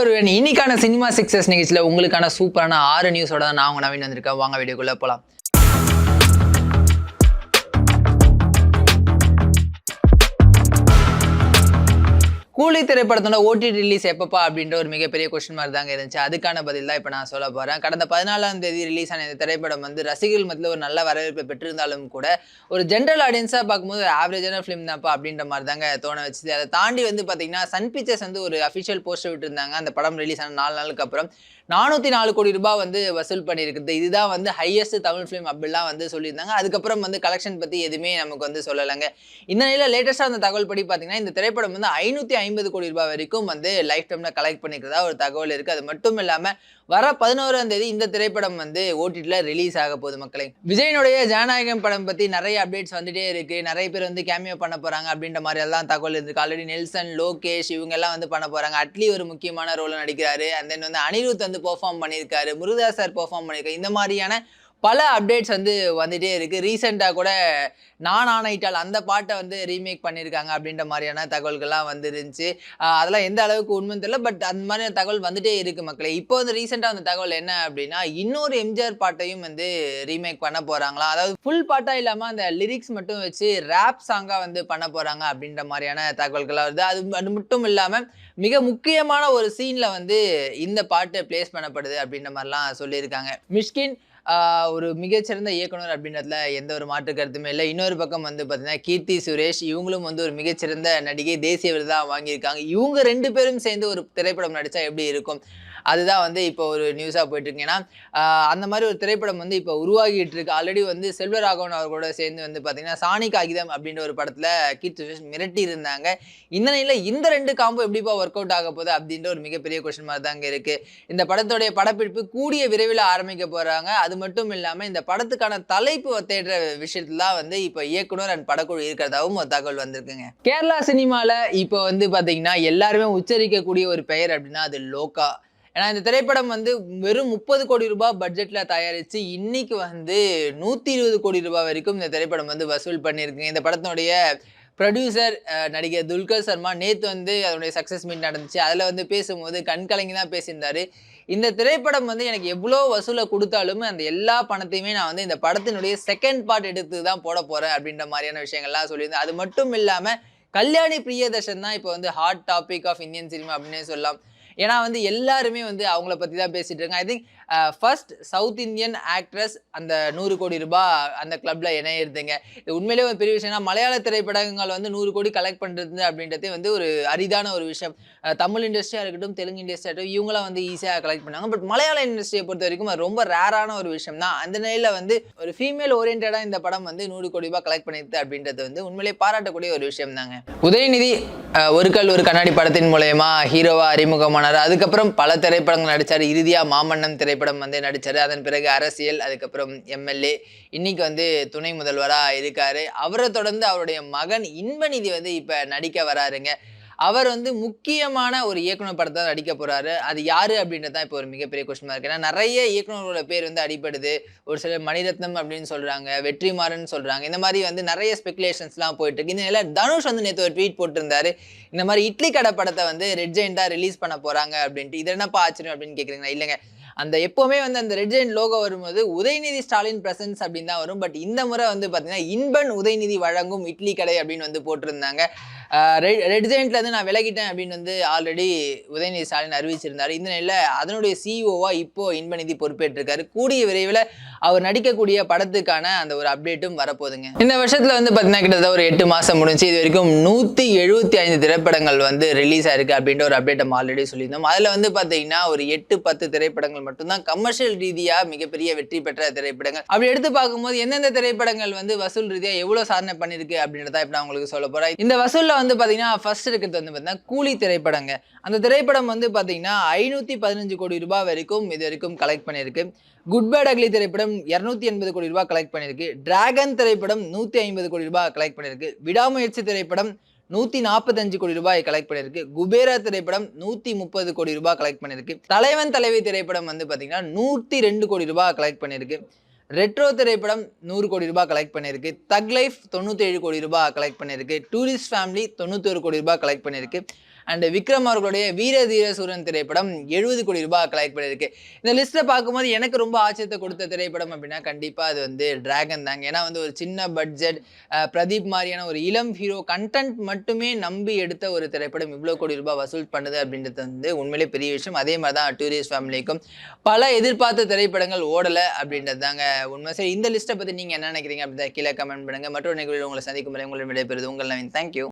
everyone. இன்னைக்கான cinema success நிகழ்ச்சியில் உங்களுக்கான சூப்பரான 6 நியூஸோட தான் நான் உங்க நவீன் வந்திருக்கேன். வாங்க வீடியோக்குள்ள போலாம். கூலி திரைப்படத்தோட ஓடிடி ரிலீஸ் எப்பப்பா அப்படின்ற ஒரு மிகப்பெரிய கொஸ்டின் மார்க் தாங்க இருந்துச்சு. அதுக்கான பதில் தான் இப்போ நான் சொல்ல போறேன். கடந்த 14ஆம் தேதி ரிலீஸ் ஆன இந்த திரைப்படம் ரசிகர்கள் மத்தியில் ஒரு நல்ல வரவேற்பை பெற்றிருந்தாலும் கூட ஒரு ஜென்ரல் ஆடியன்ஸா பார்க்கும்போது ஆவரேஜான ஃபிலிம் தான்ப்பா அப்படின்ற மாதிரி தாங்க தோண வச்சுது. அதை தாண்டி பார்த்தீங்கன்னா சன் பிக்சர்ஸ் ஒரு அஃபிஷியல் போஸ்டர் விட்டுருந்தாங்க. அந்த படம் ரிலீஸ் ஆன 4 நாளுக்கு அப்புறம் 404 கோடி ரூபாய் வசூல் பண்ணியிருக்குது. இதுதான் ஹையஸ்ட் தமிழ் ஃபிலிம் அப்படிலாம் சொல்லியிருந்தாங்க. அதுக்கப்புறம் கலெக்ஷன் பற்றி எதுவுமே நமக்கு சொல்லலைங்க. இந்த நிலையில் லேட்டஸ்டாக அந்த தகவல் படி பார்த்தீங்கன்னா இந்த திரைப்படம் 550 கோடி ரூபாய் வரைக்கும் லைஃப் டைம்ல கலெக்ட் பண்ணிக்கிறதா ஒரு தகவல் இருக்கு. அது மட்டும் இல்லாம வர 11ஆம் தேதி இந்த திரைப்படம் ஓடிடில ரிலீஸ் ஆக போகுது. மக்களே, விஜயனுடைய ஜனநாயகம் படம் பத்தி நிறைய அப்டேட்ஸ் வந்துட்டே இருக்கு. நிறைய பேர் கேமியோ பண்ண போறாங்க அப்படின்ற மாதிரி எல்லாம் தகவல் இருக்கு. ஆல்ரெடி நெல்சன், லோகேஷ் இவங்க எல்லாம் பண்ண போறாங்க. அட்லி ஒரு முக்கியமான ரோல் நடிக்கிறாரு. அண்ட் தென் அனிருத் பெர்ஃபார்ம் பண்ணியிருக்காரு. முருகதாஸ் சார் பெர்ஃபார்ம் பண்ணியிருக்காரு. இந்த மாதிரியான பல அப்டேட்ஸ் வந்துட்டே இருக்கு. ரீசெண்டாக கூட நான் ஆணையிட்டால் அந்த பாட்டை ரீமேக் பண்ணியிருக்காங்க அப்படின்ற மாதிரியான தகவல்கள்லாம் இருந்துச்சு. அதெல்லாம் எந்த அளவுக்கு உண்மைன்னு தெரியல. பட் அந்த மாதிரியான தகவல் வந்துட்டே இருக்கு மக்களே. இப்போ ரீசெண்டாக அந்த தகவல் என்ன அப்படின்னா, இன்னொரு எம்ஜிஆர் பாட்டையும் ரீமேக் பண்ண போறாங்களா. அதாவது ஃபுல் பாட்டா இல்லாமல் அந்த லிரிக்ஸ் மட்டும் வச்சு ரேப் சாங்கா பண்ண போறாங்க அப்படின்ற மாதிரியான தகவல்கள்லாம் வருது. அது மட்டும் இல்லாமல் மிக முக்கியமான ஒரு சீன்ல இந்த பாட்டு பிளேஸ் பண்ணப்படுது அப்படின்ற மாதிரிலாம் சொல்லியிருக்காங்க. மிஷ்கின் ஒரு மிகச்சிறந்த இயக்குனர் அப்படின்றதுல எந்த ஒரு மாற்று கருத்துமே இல்லை. இன்னொரு பக்கம் பார்த்தீங்கன்னா கீர்த்தி சுரேஷ் இவங்களும் ஒரு மிகச்சிறந்த நடிகை, தேசிய விருது தான் வாங்கியிருக்காங்க. இவங்க 2 பேரும் சேர்ந்து ஒரு திரைப்படம் நடித்தா எப்படி இருக்கும், அதுதான் இப்போ ஒரு நியூஸாக போயிட்டு இருக்கு. ஏன்னா அந்த மாதிரி ஒரு திரைப்படம் இப்போ உருவாகிட்டு இருக்கு. ஆல்ரெடி செல்வராகவன் அவர்களோட சேர்ந்து பார்த்தீங்கன்னா சாணி காகிதம் அப்படின்ற ஒரு படத்தில் கீர்த்தி சுரேஷ் மிரட்டி இருந்தாங்க. இந்த நிலையில் இந்த 2 காம்போ எப்படிப்பா ஒர்க் அவுட் ஆக போகுது அப்படின்ற ஒரு மிகப்பெரிய கொஸ்டின் மார்க் தாங்க இருக்கு. இந்த படத்தோடைய படப்பிடிப்பு கூடிய விரைவில் ஆரம்பிக்க போறாங்க. அது மட்டும் இல்லாமல் இந்த படத்துக்கான தலைப்பு தேடுற விஷயத்துல இப்போ இயக்குனர் அண்ட் படக்குழு இருக்கிறதாவும் ஒரு தகவல் வந்திருக்குங்க. கேரளா சினிமால இப்போ பார்த்தீங்கன்னா எல்லாருமே உச்சரிக்கக்கூடிய ஒரு பெயர் அப்படின்னா அது லோகா. ஏன்னா இந்த திரைப்படம் வெறும் 30 கோடி ரூபாய் பட்ஜெட்ல தயாரிச்சு இன்னைக்கு 120 கோடி ரூபாய் வரைக்கும் இந்த திரைப்படம் வசூல் பண்ணியிருக்குங்க. இந்த படத்தினுடைய ப்ரொடியூசர் நடிகர் துல்கர் சர்மா நேற்று அதனுடைய சக்ஸஸ் மீட் நடந்துச்சு. அதில் பேசும்போது கண்கலங்கி தான் பேசியிருந்தாரு. இந்த திரைப்படம் எனக்கு எவ்வளோ வசூலை கொடுத்தாலும் அந்த எல்லா பணத்தையுமே நான் இந்த படத்தினுடைய செகண்ட் பார்ட் எடுத்து தான் போட போகிறேன் அப்படின்ற மாதிரியான விஷயங்கள்லாம் சொல்லியிருந்தேன். அது மட்டும் இல்லாமல் கல்யாணி பிரியதர்ஷன் தான் இப்போ hot topic of Indian cinema அப்படின்னே சொல்லலாம். ஏன்னா எல்லாருமே அவங்கள பற்றி தான் பேசிட்டு இருக்காங்க. I think first South Indian actress அந்த 100 கோடி ரூபாய் அந்த கிளப்ல இணையிருதுங்க. இது உண்மையிலேயே ஒரு பெரிய விஷயம். மலையாள திரைப்படங்கள் 100 கோடி கலெக்ட் பண்ணுறது அப்படின்றது ஒரு அரிதான ஒரு விஷயம். தமிழ் இண்டஸ்ட்ரியாக இருக்கட்டும், தெலுங்கு இண்டஸ்ட்ரியாக இருக்கட்டும், இவங்களாம் ஈஸியாக கலெக்ட் பண்ணாங்க. பட் மலையாள இண்டஸ்ட்ரியை பொறுத்த வரைக்கும் அது ரொம்ப ரேரான ஒரு விஷயம் தான். அந்த நிலையில் ஒரு ஃபீமேல் ஓரியன்டாக இந்த படம் 100 கோடி ரூபாய் கலெக்ட் பண்ணிடுது அப்படின்றது உண்மையிலேயே பாராட்டக்கூடிய ஒரு விஷயம் தாங்க. உதயநிதி ஒரு கல் ஒரு கண்ணாடி படத்தின் மூலயமா ஹீரோவா அறிமுகமானார். அதுக்கப்புறம் பல திரைப்படங்கள் நடிச்சார். இறுதியா மாமன்னன் திரைப்படம் நடிச்சாரு. அதன் பிறகு அரசியல், அதுக்கப்புறம் எம்எல்ஏ, இன்னைக்கு துணை முதல்வரா இருக்காரு. அவரை தொடர்ந்து அவருடைய மகன் இன்பநிதி இப்ப நடிக்க வராருங்க. அவர் முக்கியமான ஒரு இயக்குனர் படத்தை நடிக்க போறாரு. அது யாரு அப்படின்றதான் இப்போ ஒரு மிகப்பெரிய கொஸ்டின் மார்க். ஏன்னா நிறைய இயக்குனர்களோட பேர் அடிபடுது. ஒரு சிலர் மணிரத்னம் அப்படின்னு சொல்றாங்க, வெற்றிமாறன் சொல்றாங்க. இந்த மாதிரி நிறைய ஸ்பெகுலேஷன்ஸ்லாம் போயிட்டு இருக்கு. இந்த நிலையில தனுஷ் நேற்று ஒரு ட்வீட் போட்டிருந்தாரு. இந்த மாதிரி இட்லி கடை படத்தை ரெட் ஜெயண்டா ரிலீஸ் பண்ண போறாங்க அப்படின்ட்டு. இது என்னப்பா ஆச்சரியம் அப்படின்னு கேட்குறீங்களா? இல்லைங்க, அந்த எப்பவுமே அந்த ரெட் ஜெயண்ட் லோகோ வரும்போது உதயநிதி ஸ்டாலின் பிரசன்ஸ் அப்படின்னு தான் வரும். பட் இந்த முறை பார்த்தீங்கன்னா இன்பன் உதயநிதி வழங்கும் இட்லி கடை அப்படின்னு போட்டிருந்தாங்க. ரெட் ஜெயண்ட்ல நான் விலகிட்டேன் அப்படின்னு ஆல்ரெடி உதயநிதி ஸ்டாலின் அறிவிச்சிருந்தாரு. இந்த நிலையில அதனுடைய சிஇஓவா இப்போ இன்பநிதி பொறுப்பேற்றிருக்காரு. கூடிய விரைவில் அவர் நடிக்கக்கூடிய படத்துக்கான அந்த ஒரு அப்டேட்டும் வரப்போகுதுங்க. இந்த வருஷத்துல பார்த்தீங்கன்னா கிட்டத்தட்ட ஒரு 8 மாசம் முடிஞ்சு. இது வரைக்கும் 175 திரைப்படங்கள் ரிலீஸ் ஆயிருக்கு அப்படின்ற ஒரு அப்டேட் நம்ம ஆல்ரெடி சொல்லியிருந்தோம். அதுல பார்த்தீங்கன்னா ஒரு 8-10 திரைப்படங்கள் மட்டும்தான் கமர்ஷியல் ரீதியா மிகப்பெரிய வெற்றி பெற்ற திரைப்படங்கள். அப்படி எடுத்து பார்க்கும்போது எந்தெந்த திரைப்படங்கள் வசூல் ரீதியா எவ்வளவு சாதனை பண்ணிருக்கு அப்படின்றத இப்ப நான் உங்களுக்கு சொல்ல போறேன். இந்த வசூல்ல பார்த்தீங்கன்னா ஃபர்ஸ்ட் இருக்கிறது பார்த்தீங்கன்னா கூலி திரைப்படங்க. அந்த திரைப்படம் பார்த்தீங்கன்னா 515 கோடி ரூபாய் வரைக்கும் இது வரைக்கும் கலெக்ட் பண்ணியிருக்கு. குட் பேட் அக்லி திரைப்படம் 280 கோடி ரூபாய் கலெக்ட் பண்ணியிருக்கு. டிராகன் திரைப்படம் 150 கோடி ரூபாய் கலெக்ட் பண்ணியிருக்கு. விடாமுயற்சி திரைப்படம் 145 கோடி ரூபாய் கலெக்ட் பண்ணியிருக்கு. குபேரா திரைப்படம் 130 கோடி ரூபாய் கலெக்ட் பண்ணியிருக்கு. தலைவன் தலைவி திரைப்படம் பார்த்தீங்கன்னா 102 கோடி ரூபாய் கலெக்ட் பண்ணியிருக்கு. ரெட்ரோ திரைப்படம் 100 கோடி ரூபாய் கலெக்ட் பண்ணியிருக்கு. தக் லைஃப் 97 கோடி ரூபாய் கலெக்ட் பண்ணியிருக்கு. டூரிஸ்ட் ஃபேமிலி 91 கோடி ரூபாய் கலெக்ட் பண்ணியிருக்கு. அண்ட் விக்ரம் அவர்களுடைய வீர தீர சூரன் திரைப்படம் 70 கோடி ரூபாய் கலெக்ட் பண்ணியிருக்கு. இந்த லிஸ்ட்டை பார்க்கும்போது எனக்கு ரொம்ப ஆச்சரியத்தை கொடுத்த திரைப்படம் அப்படின்னா கண்டிப்பா அது வந்து டிராகன் தாங்க. ஏன்னா வந்து ஒரு சின்ன பட்ஜெட் பிரதீப் மாதிரியான ஒரு இளம் ஹீரோ கண்டென்ட் மட்டுமே நம்பி எடுத்த ஒரு திரைப்படம் இவ்வளோ கோடி ரூபாய் வசூல் பண்ணுது அப்படின்றது வந்து உண்மையிலே பெரிய விஷயம். அதே மாதிரி தான் டூரிஸ்ட் ஃபேமிலிக்கும் பல எதிர்பார்த்த திரைப்படங்கள் ஓடல அப்படின்றது தாங்க உண்மை. சரி, இந்த லிஸ்ட்டை பத்தி நீங்க என்ன நினைக்கிறீங்க அப்படின்றத கீழே கமெண்ட் பண்ணுங்க. மற்றொரு நிகழ்வில் உங்களை சந்திக்கும் வரை உங்களை விடைபெறுவது உங்கள் நவீன். தேங்க்யூ.